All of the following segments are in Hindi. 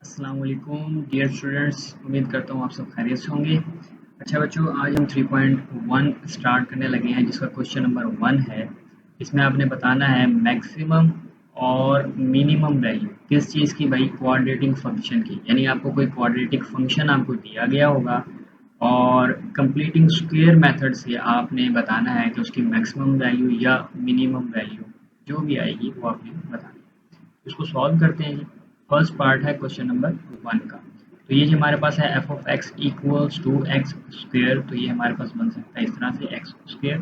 अस्सलाम वालेकुम डियर स्टूडेंट्स, उम्मीद करता हूँ आप सब खैरियत से होंगे। अच्छा बच्चों, आज हम 3.1 स्टार्ट करने लगे हैं जिसका क्वेश्चन नंबर 1 है। इसमें आपने बताना है मैक्सिमम और मिनिमम वैल्यू किस चीज़ की भाई, क्वाड्रेटिक फंक्शन की। यानी आपको कोई क्वाड्रेटिक फंक्शन आपको दिया गया होगा और कंप्लीटिंग स्क्वायर मेथड से आपने बताना है कि उसकी मैक्सिमम वैल्यू या मिनिमम वैल्यू जो भी आएगी वो आपने बताना है। इसको सॉल्व करते हैं जी। फर्स्ट पार्ट है क्वेश्चन नंबर 1 का। तो ये जो हमारे पास है F of X equals to X square, तो ये हमारे पास बन सकता है इस तरह से एक्स स्क्वेयर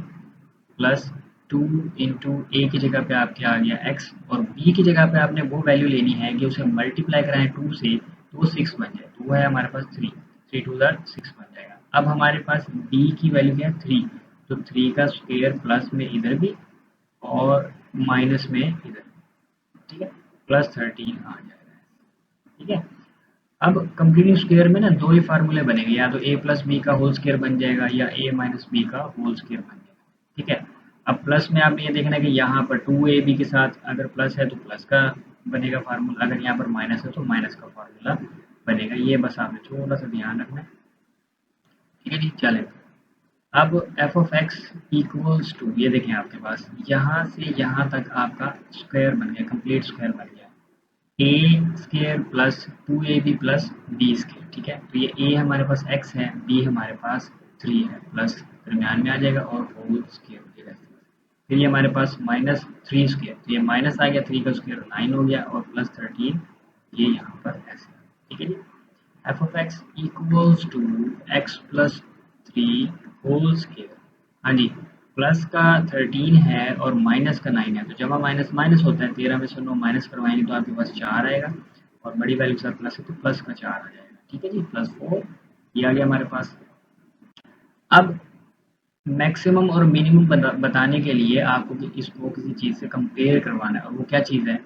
प्लस 2 इंटू ए की जगह पे आपके आ गया एक्स और बी की जगह पे आपने वो वैल्यू लेनी है कि उसे मल्टीप्लाई कराएं 2 से तो वो 6 बन जाए। तो वो है हमारे पास 3, 3 टू ज़ार 6 बन जाएगा। अब हमारे पास बी की वैल्यू क्या है 3, तो 3 का स्क्वेयर प्लस में इधर भी और माइनस में इधर, ठीक है, प्लस 13 आ जाएगा। ठीक है। अब कंप्लीट स्क्वायर में ना दो ही फार्मूले बनेंगे, या तो ए प्लस बी का होल स्क्वायर बन जाएगा या ए माइनस बी का होल स्क्वायर बन जाएगा। ठीक है। अब प्लस में आपने ये देखना है कि यहाँ पर 2ab के साथ अगर प्लस है तो प्लस का बनेगा फार्मूला, अगर यहाँ पर माइनस है तो माइनस का फार्मूला बनेगा। ये बस आपने थोड़ा सा ध्यान रखना है। ठीक है जी, चलें। अब F of X equals to, ये देखें आपके पास यहाँ से यहाँ तक आपका स्क्वायर बन गया, कंप्लीट स्क्वायर बन गया a square plus 2ab plus B square. ठीक है, तो ये ए हमारे पास x है, बी हमारे पास 3 है, प्लस दरमियान में आ जाएगा और होल स्क्वायर हो जाएगा। फिर ये हमारे पास माइनस 3 स्क्वायर, तो ये माइनस आ गया, 3 का स्क्वायर 9 हो गया और प्लस 13 ये यहाँ पर ऐसे। ठीक है जी। F of X equals to X plus 3 whole square. हाँ जी, प्लस का 13 है और माइनस का 9 है, तो जब माइनस माइनस होता है 13 में से 9 माइनस करवाएंगे तो आपके पास 4 आएगा और बड़ी वैल्यू के साथ प्लस है तो प्लस का 4 आ जाएगा। ठीक है जी, प्लस 4 ये आ गया हमारे पास। अब मैक्सिमम और मिनिमम बताने के लिए आपको इसको किसी चीज़ से कंपेयर करवाना है, और वो क्या चीज़ है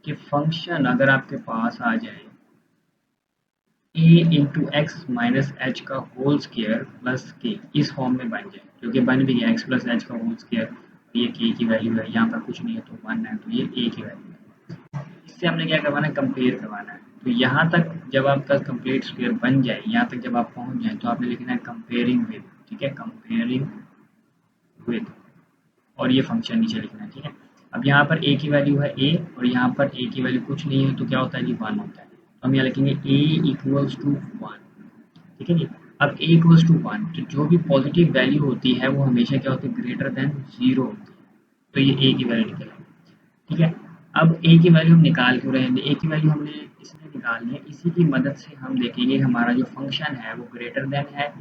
कि फंक्शन अगर आपके पास आ जाए ए इंटू एक्स माइनस एच का होल स्क्वायर प्लस के, इस फॉर्म में बन जाए, जो कि बन भी गया एक्स प्लस एच का होल स्क्वायर। ये के की वैल्यू है, यहाँ पर कुछ नहीं है तो 1 है, तो ये ए की वैल्यू है। इससे हमने क्या करवाना है, कंपेयर करवाना है। तो यहाँ तक जब आपका कंप्लीट स्क्वायर बन जाए, यहाँ तक जब आप पहुँच जाए तो आपने लिखना है कंपेयरिंग विद। ठीक है, कंपेयरिंग विद, और ये फंक्शन नीचे लिखना है। ठीक है। अब यहाँ पर ए की वैल्यू है ए और यहाँ पर ए की वैल्यू कुछ नहीं है तो क्या होता है जी, 1 होता है। तो हम यहाँ लिखेंगे ए इक्वल्स टू 1। ठीक है जी। अब ए इक्वल्स टू 1, तो जो भी पॉजिटिव वैल्यू होती है वो हमेशा क्या होती है, ग्रेटर देन 0 होती है। तो ये ए की वैल्यू निकल आई। ठीक है। अब ए की वैल्यू हम निकाल क्यों रहे हैं, ए की वैल्यू हमने इसलिए निकालनी है, इसी की मदद से हम देखेंगे हमारा जो फंक्शन है वो ग्रेटर देन है,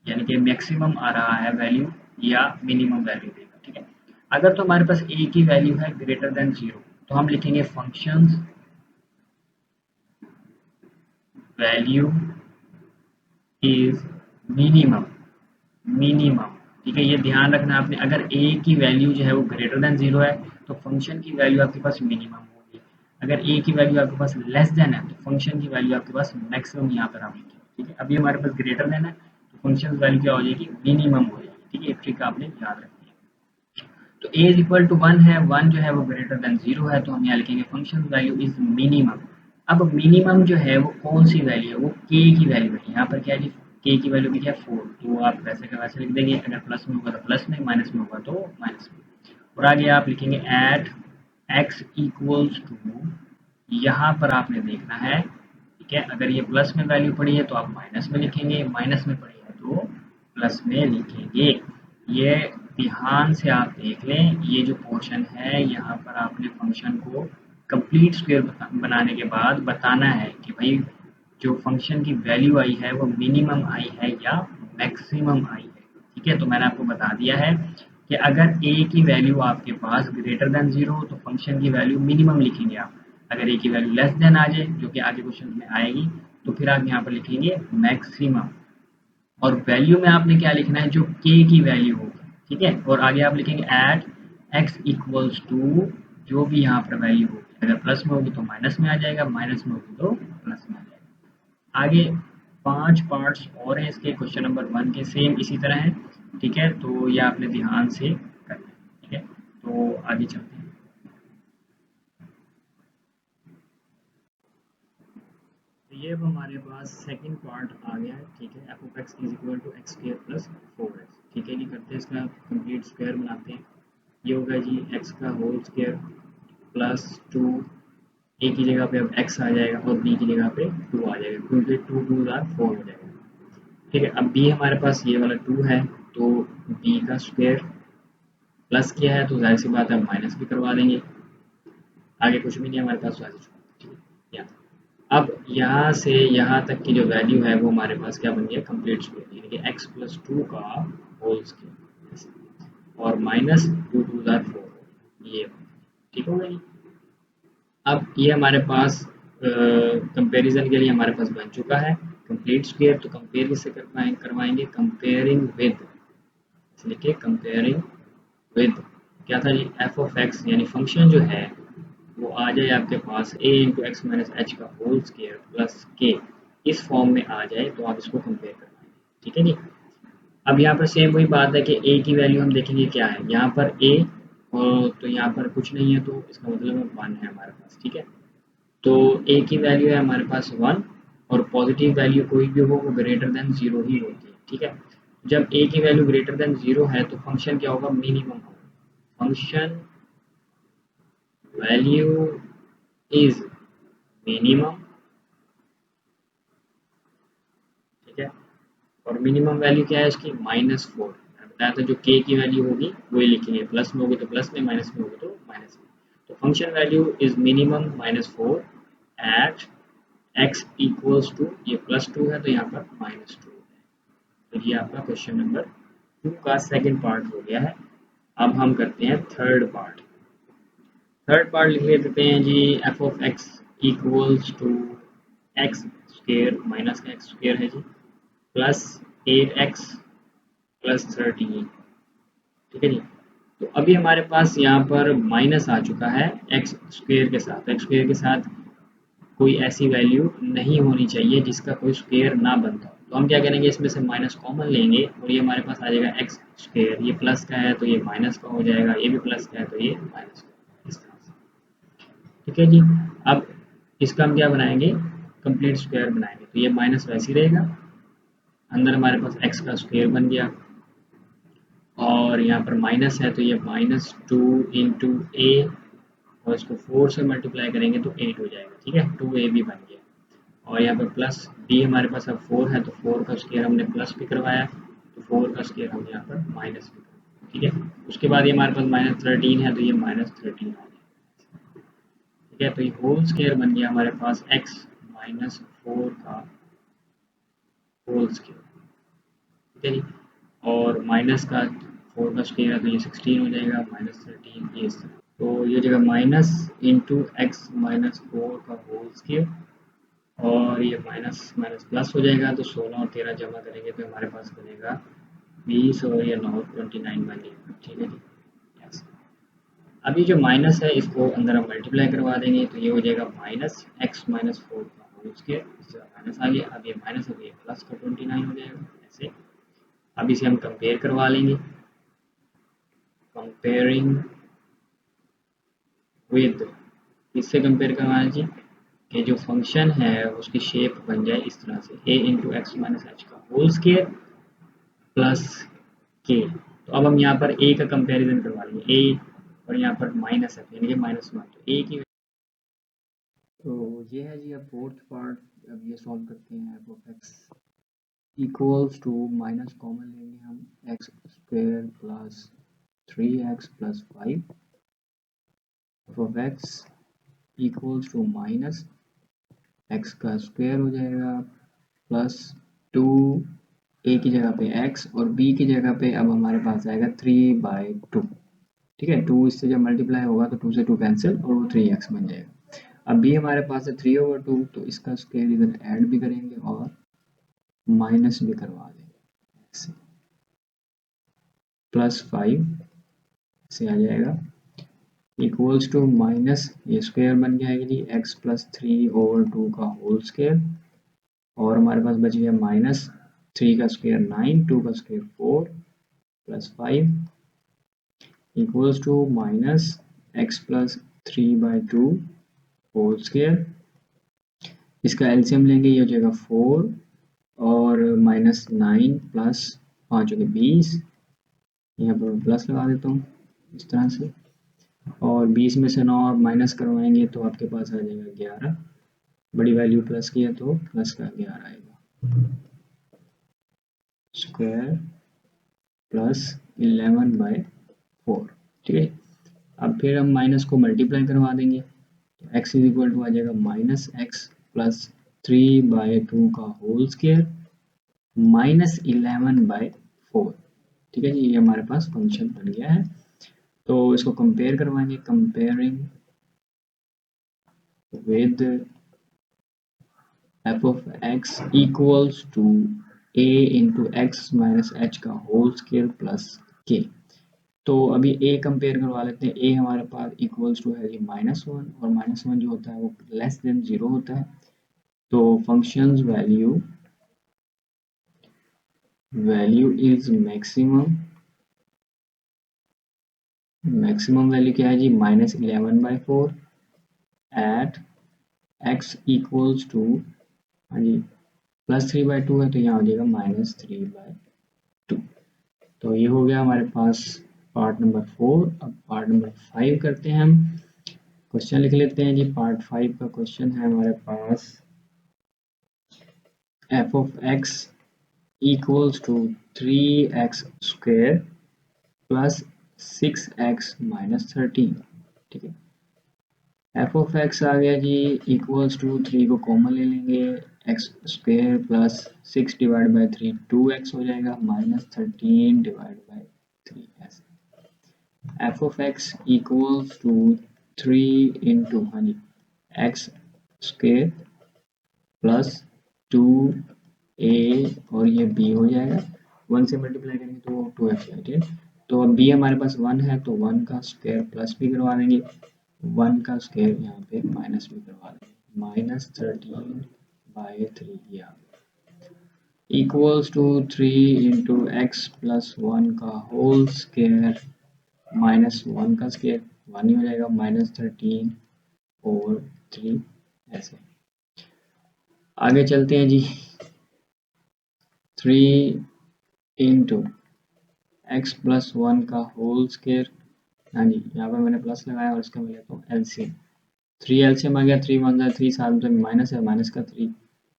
यानी कि मैक्सिमम आ रहा है वैल्यू या मिनिमम वैल्यू देगा। ठीक है। अगर तो हमारे पास ए की वैल्यू है ग्रेटर देन 0, तो हम लिखेंगे functions value is minimum, minimum. ठीक है, ये ध्यान रखना आपने, अगर ए की वैल्यू जो है वो ग्रेटर देन 0 है तो फंक्शन की वैल्यू आपके पास मिनिमम होगी। अगर ए की वैल्यू आपके पास लेस देन है तो फंक्शन की वैल्यू आपके पास मैक्सिमम यहाँ पर आप लिखेंगे। ठीक है, अभी हमारे पास ग्रेटर देन है तो फंक्शन वैल्यू क्या हो जाएगी, मिनिमम हो जाएगी। ठीक है, एक ट्रिक आपने याद रखनी है। तो ए इज इक्वल टू 1 है, 1 जो है वो ग्रेटर देन 0 है, तो हम यहाँ लिखेंगे फंक्शन वैल्यू इज मिनिमम। अब मिनिमम जो है वो कौन सी वैल्यू है, वो के की वैल्यू है। यहाँ पर क्या है जी, के की वैल्यू भी क्या है 4, तो आप वैसे का वैसे लिख देंगे, अगर प्लस में होगा तो प्लस में, माइनस में होगा तो माइनस में। और आगे आप लिखेंगे एट एक्स इक्वल्स टू, यहाँ पर आपने देखना है। ठीक है, अगर ये प्लस में वैल्यू पड़ी है तो आप माइनस में लिखेंगे, माइनस में पड़ी है तो प्लस में लिखेंगे। ये ध्यान से आप देख लें, ये जो पोर्शन है यहाँ पर आपने फंक्शन को कंप्लीट स्क्वायर बनाने के बाद बताना है कि भाई जो फंक्शन की वैल्यू आई है वो मिनिमम आई है या मैक्सिमम आई है। ठीक है, तो मैंने आपको बता दिया है कि अगर a की वैल्यू आपके पास ग्रेटर देन 0 हो तो फंक्शन की वैल्यू मिनिमम लिखेंगे आप। अगर a की वैल्यू लेस देन आ जाए, जो कि आगे क्वेश्चन में आएगी, तो फिर आप यहाँ पर लिखेंगे मैक्सिमम। और वैल्यू में आपने क्या लिखना है, जो k की वैल्यू होगी। ठीक है, और आगे आप लिखेंगे एट x इक्वल्स टू जो भी यहाँ पर वैल्यू होगी, अगर प्लस में होगी तो माइनस में आ जाएगा, माइनस में होगी तो प्लस में आ जाएगा। आगे 5 पार्ट्स और हैं इसके क्वेश्चन नंबर 1 के, सेम इसी तरह है। ठीक है, तो ये आपने ध्यान से करना है। ठीक है, तो आगे चलते हैं। ये अब हमारे पास सेकंड पार्ट आ गया है, ठीक है। F of X is equal to X square plus 4x, ठीक है जी। करते हैं इसका कंप्लीट स्क्वायर बनाते हैं। ये होगा जी एक्स का होल स्क्वायर प्लस 2, ए की जगह पे अब x आ जाएगा और b की जगह पे 2 आ जाएगा, क्योंकि 2 2 4 हो जाएगा, ठीक है। अब b हमारे पास ये वाला 2 है, तो b का स्क्वायर प्लस किया है तो जाहिर सी बात है माइनस भी करवा देंगे, आगे कुछ भी नहीं हमारे पास या अब यहाँ से यहाँ तक की जो वैल्यू है वो हमारे पास क्या बन गया, कंप्लीट स्क्वायर, यानी कि x प्लस 2 का होल स्क्वायर और माइनस 2 2 4, ये ठीक हो गई। अब ये हमारे पास कंपैरिजन के लिए हमारे पास बन चुका है कंप्लीट स्क्वायर। तो कंपेयर किससे करवाएंगे, कंपेयरिंग विद, लिखिए कंपेयरिंग विद क्या था जी, एफ ऑफ एक्स, यानी फंक्शन जो है वो आ जाए आपके पास a into X minus H का होल स्क्वायर प्लस के, इस फॉर्म में आ जाए तो आप इसको कंपेयर करवाएंगे, ठीक है जी। अब यहाँ पर सेम वही बात है कि a की वैल्यू हम देखेंगे क्या है, यहाँ पर a और तो यहाँ पर कुछ नहीं है, तो इसका मतलब 1 है हमारे पास, ठीक है। तो a की वैल्यू है हमारे पास 1 और पॉजिटिव वैल्यू कोई भी हो वो ग्रेटर देन 0 ही होती है, ठीक है। जब a की वैल्यू ग्रेटर देन 0 है तो फंक्शन क्या होगा, मिनिमम होगा। फंक्शन वैल्यू इज मिनिमम, ठीक है। और मिनिमम वैल्यू क्या है इसकी, -4। बताया था जो k की वैल्यू होगी वही लिखेंगे, प्लस में होगी तो प्लस में, माइनस में होगी तो माइनस में। तो function value is minimum -4 at x equals to, ये +2 है तो यहाँ पर -2 है। तो ये आपका क्वेश्चन नंबर 2 का सेकंड पार्ट हो गया है। अब हम करते हैं थर्ड पार्ट। थर्ड पार्ट लिख लेते हैं जी, F of X equals to X square, minus का एक्स स्क्वेयर है जी, प्लस 8x प्लस 13, ठीक है जी। तो अभी हमारे पास यहाँ पर माइनस आ चुका है एक्स स्क्वेयर के साथ, एक्स स्क्वेयर के साथ कोई ऐसी वैल्यू नहीं होनी चाहिए जिसका कोई स्क्वेयर ना बनता हो। तो हम क्या करेंगे, इसमें से माइनस कॉमन लेंगे और ये हमारे पास आ जाएगा एक्स स्क्वेयर, ये प्लस का है तो ये माइनस का हो जाएगा, ये भी प्लस का है तो ये माइनस का, इस तरह से, ठीक है जी। अब इसका हम क्या बनाएंगे, कंप्लीट स्क्वायर बनाएंगे, तो ये माइनस वैसे ही रहेगा, अंदर हमारे पास एक्स का स्क्वायर बन गया और यहाँ पर माइनस है तो ये -2 इंटू ए और इसको 4 से मल्टीप्लाई करेंगे तो 8 हो जाएगा, ठीक है। 2a भी बन गया और यहाँ पर प्लस b हमारे पास अब 4 है तो 4 का स्क्वायर हमने प्लस भी करवाया तो 4 का स्क्वायर हम यहाँ पर माइनस भी करवाया, ठीक है। उसके बाद ये हमारे पास -13 है तो ये -13 आ जाएगा, ठीक है। तो ये होल स्क्वायर बन गया हमारे पास x -4 का होल स्क्वायर, ठीक है जी। और माइनस का 4 का स्क्वायर है तो ये 16 हो जाएगा, -13 ये, तो ये जगह माइनस इंटू एक्स -4 का होल स्क्वायर और ये माइनस माइनस प्लस हो जाएगा, तो 16 और 13 जमा करेंगे तो हमारे पास बनेगा 20 और ये 9 29 बन जाएगा, ठीक है जी। यस, अभी जो माइनस है इसको अंदर हम मल्टीप्लाई करवा देंगे तो ये हो जाएगा -4 का होल स्क्वायर, इस जगह माइनस आ गया, अब ये माइनस हो गया प्लस का 29 हो जाएगा ऐसे। अब इसे हम कंपेयर करवा लेंगे, कंपेयरिंग विद, इससे कंपेयर करवाना जी कि जो फंक्शन है उसकी शेप बन जाए इस तरह से, a into X minus H का होल स्क्वायर प्लस के। तो अब हम यहाँ पर a का कंपैरिजन करवा लेंगे, a और यहाँ पर माइनस है यानी कि -1, तो a की, तो ये है जी अब फोर्थ पार्ट। अब ये सॉल्व करते हैं, F of X equals to, minus common लेंगे हम, X square plus 3x plus 5, F of X equals to minus X का स्क्वायर हो जाएगा प्लस 2, ए की जगह पे x और b की जगह पे अब हमारे पास आएगा 3/2, ठीक है। 2 इससे जब मल्टीप्लाई होगा तो 2 से 2 कैंसिल और वो 3x बन जाएगा। अब b हमारे पास है 3/2, तो इसका स्क्वायर इधर ऐड भी करेंगे और माइनस भी करवा देंगे ऐसे, +5 से आ जाएगा इक्वल्स टू माइनस, ये स्क्वायर बन जाएगी जी x प्लस 3/2 का होल स्क्वायर और हमारे पास बच गया -3 का स्क्वायर 9, 2 का square 4 plus 5 equals to minus X plus 3/2 whole square इसका एलसीएम लेंगे, ये हो जाएगा 4 और -9 प्लस 5 हो गए 20, यहाँ पर प्लस लगा देता हूँ इस तरह से, और 20 में से 9 आप माइनस करवाएंगे तो आपके पास आ जाएगा 11, बड़ी वैल्यू प्लस की है तो प्लस का 11 आएगा, स्क्वायर प्लस 11/4। ठीक है, अब फिर हम माइनस को मल्टीप्लाई करवा देंगे, तो x इज इक्वल टू आ जाएगा -x प्लस 3/2 का होल स्क्वायर -11/4। ठीक है जी, ये हमारे पास फंक्शन बन गया है। तो इसको कंपेयर करवाएंगे, comparing with f of x equals to a into X minus H का होल स्क्वायर प्लस k। तो अभी a कंपेयर करवा लेते हैं। a हमारे पास इक्वल्स टू है जी -1, और -1 जो होता है वो लेस देन 0 होता है। तो functions value is maximum value क्या है जी, -11/4 एट x इक्वल्स टू, हाँ जी +3/2 है तो यहाँ हो जाएगा -3/2। तो ये हो गया हमारे पास पार्ट नंबर 4। अब पार्ट नंबर 5 करते हैं हम। क्वेश्चन लिख लेते हैं जी। पार्ट 5 का क्वेश्चन है हमारे पास f of x equals to 3x square plus 6x minus 13। ठीक है, f of x आ गया जी इक्वल्स टू 3 को कॉमन ले लेंगे, x square plus 6 divide by 3 2x हो जाएगा, -13 डिवाइड बाई 3 ऐसे। f of x equals to 3 into, हाँ जी, एक्स स्क्वायर प्लस 2a और ये b हो जाएगा, 1 से मल्टीप्लाई करेंगे तो 2x है। ठीक है, तो अब b हमारे पास 1 है तो 1 का स्क्वायर प्लस भी करवा देंगे, 1 का स्क्वायर यहाँ पे माइनस भी करवा देंगे, -13/3 या equals to 3 into X plus 1 का होल स्क्वायर -1 का स्क्वायर 1 ही हो जाएगा, -13/3 ऐसे। आगे चलते हैं जी। 3 इंटू एक्स प्लस 1 का होल स्क्वायर, हाँ जी यहाँ पर मैंने प्लस लगाया और इसका मैं लेता हूँ एलसीएम। 3 एलसीएम आ गया, 3 1 3, साथ में माइनस है, माइनस का 3,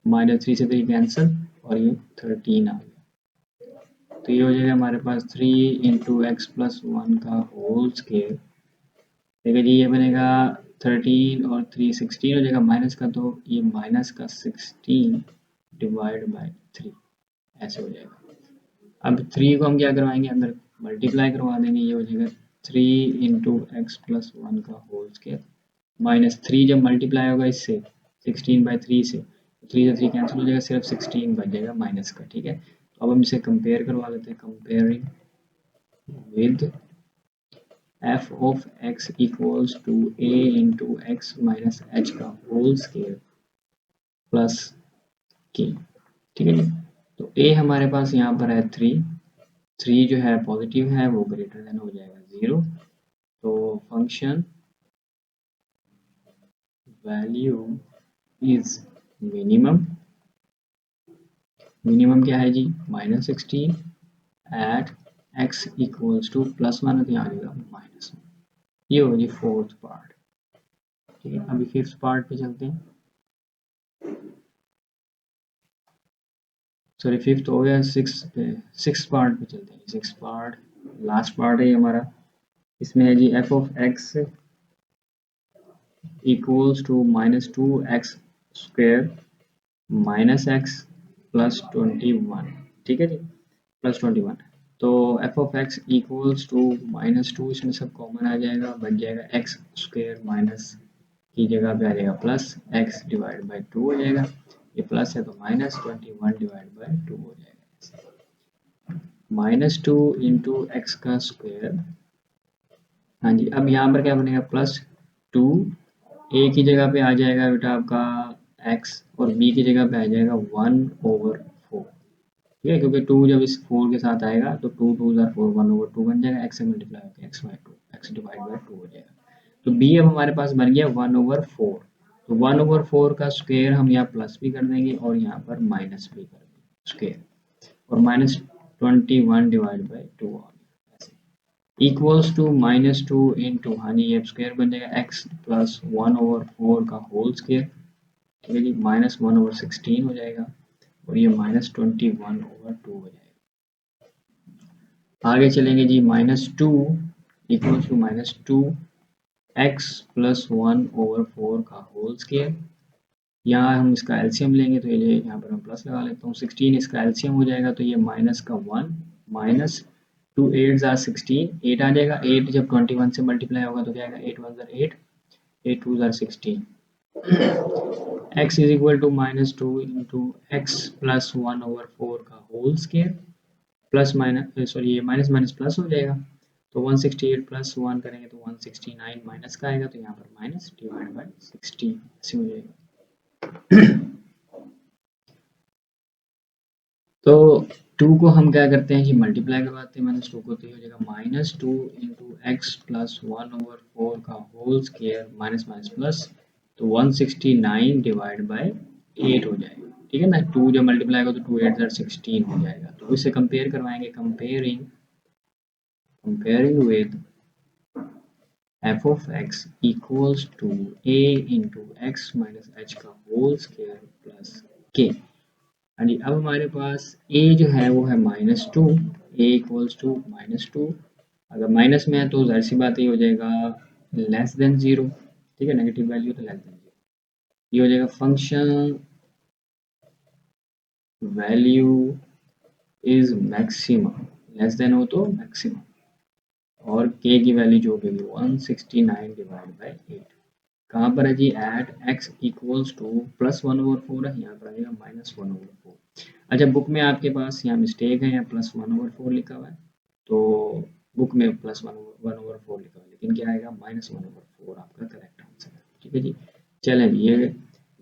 -3 से 3 कैंसिल और ये 13 आ गया। तो ये हो जाएगा हमारे पास 3 इंटू एक्स प्लस 1 का होल स्क्वायर। देखिए जी ये बनेगा 13 और 3 16 हो जाएगा, माइनस का तो ये माइनस का 16 डिवाइड बाई 3 ऐसे हो जाएगा। अब 3 को हम क्या करवाएंगे, अंदर मल्टीप्लाई करवा देंगे, ये हो जाएगा 3 इंटू एक्स प्लस 1 का होल स्क्वायर -3 जब मल्टीप्लाई होगा इससे 16/3 से, 3 से 3 कैंसिल हो जाएगा, सिर्फ 16 बच जाएगा माइनस का। ठीक है, तो अब हम इसे कंपेयर करवा लेते हैं, comparing with f of x equals to a into X minus H का होल स्क्वायर प्लस k। ठीक है जी, तो a हमारे पास यहाँ पर है 3 जो है पॉजिटिव है वो ग्रेटर देन हो जाएगा 0। तो function value is minimum, minimum क्या है जी -16 एट x इक्वल्स टू +1 तो यहाँ आ जाएगा -1। ये हो जी फोर्थ पार्ट। ठीक है, अभी फिफ्थ पार्ट पे चलते हैं। सॉरी फिफ्थ हो गया, सिक्स पार्ट पे चलते हैं। सिक्स पार्ट लास्ट पार्ट है हमारा। इसमें है जी f of x equals to -2x square minus X plus 21। ठीक है जी, प्लस 21। तो f of x equals to -2, इसमें सब कॉमन आ जाएगा, बन जाएगा एक्स स्क्वायर माइनस की जगह पे आ जाएगा प्लस x डिवाइड बाई 2 हो जाएगा, ये प्लस है तो -21 डिवाइड बाई 2 हो जाएगा, -2 इंटू एक्स का स्क्वायर। हाँ जी, अब यहाँ पर क्या बनेगा +2, a की जगह पे आ जाएगा बेटा आपका x और b की जगह पे आ जाएगा 1/4। ठीक है, क्योंकि 2 जब इस 4 के साथ आएगा तो 2 2 4 1/2 बन जाएगा, x से मल्टीप्लाई होकर x/2 x डिवाइड बाई 2 हो जाएगा। तो b अब हमारे पास बन गया 1/4। तो 1/4 का स्क्वायर हम यहाँ प्लस भी कर देंगे और यहाँ पर माइनस भी कर देंगे स्क्वायर, और -21 डिवाइड बाई 2 ऐसे इक्वल्स टू -2 इंटू, हाँ जी ये स्क्वायर बन जाएगा x प्लस 1/4 का होल स्क्वायर, ठीक है जी, -1/16 हो जाएगा और ये -21/2 हो जाएगा। आगे चलेंगे जी, -2 इक्वल्स टू -2 x प्लस 1/4 का होल स्क्वायर, यहाँ हम इसका एलसीएम लेंगे तो ये यहाँ पर हम प्लस लगा लेता हूँ, 16 इसका एलसीएम हो जाएगा तो ये माइनस का 1 माइनस 2 8 जार 16, 8 आ जाएगा, 8 जब 21 से मल्टीप्लाई होगा तो क्या आएगा, 8 1 जार 8, 8 2 जार 16, x is equal to -2 into X plus 1/4 का whole square plus minus, sorry ये माइनस माइनस प्लस हो जाएगा, तो 168 प्लस 1 करेंगे तो 169 माइनस का आएगा, तो यहाँ पर माइनस डिवाइड बाई 16 ऐसे हो जाएगा। तो 2 को हम क्या करते हैं कि मल्टीप्लाई करवाते हैं -2 को, तो ये हो जाएगा -2 इंटू एक्स प्लस 1/4 का whole square minus minus plus, तो 169 डिवाइड बाई 8 हो जाएगा, ठीक है ना। 2 जब मल्टीप्लाई होगा तो 2 8 जार 16 हो जाएगा, तो इससे कंपेयर करवाएंगे, comparing with f of x equals to a into x minus h का होल स्क्वायर प्लस k। यानी अब हमारे पास a जो है वो है -2, a इक्वल्स टू -2, अगर माइनस में है तो जाहिर सी बात ये हो जाएगा लेस देन 0, ठीक है, नेगेटिव वैल्यू तो लेस देन 0, ये हो जाएगा function value is maximum, less than हो तो मैक्सिमम, और k की वैल्यू जो होगी 169 डिवाइड बाई 8, कहाँ पर है जी, eight x equals to plus 1/4 है, यहाँ पर आ जाएगा -1/4। अच्छा बुक में आपके पास यहाँ मिस्टेक है, यहाँ प्लस 1/4 लिखा हुआ है, तो बुक में प्लस 1/4 लिखा हुआ है, लेकिन क्या आएगा -1/4 आपका करेक्ट आंसर है, ठीक है जी। चलें ये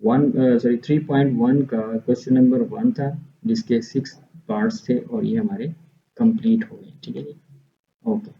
3.1 का क्वेश्चन नंबर 1 था, जिसके 6 पार्ट्स थे और ये हमारे कंप्लीट हो गए, ठीक है जी, ओके।